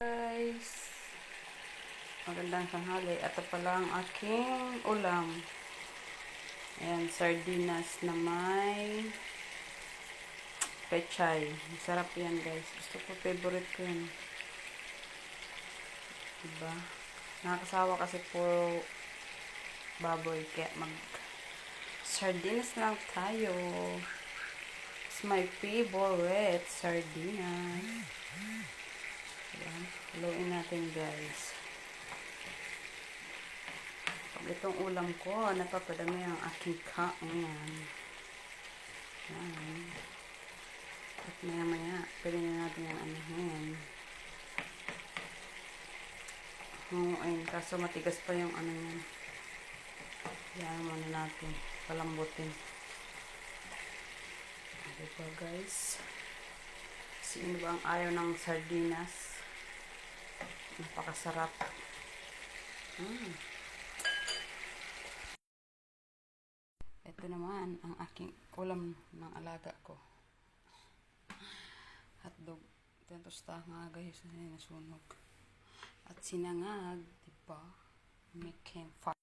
Guys, magandang tanghali. Ito pala ang aking ulam. Ayan, sardinas na may pechay. Masarap yan guys. Gusto ko, favorite ko yan. Diba? Nakakasawa kasi puro baboy. Kaya mag sardinas lang tayo. It's my favorite sardinas. Ayan. Haluin natin guys. Pag itong ulam ko, napapadami ang aking kain. Ayan. At maya maya, pwede na natin yung anahin. Ayun, kaso matigas pa yung ano yan. Ayan muna natin. Palambutin. Diba guys? Sino ba ang ayaw ng sardinas? Napakasarap. Ito naman ang aking ulam ng alaga ko. Hotdog. Ito yung tostahan nga guys na nasunog. At sinangag, diba? Making fire.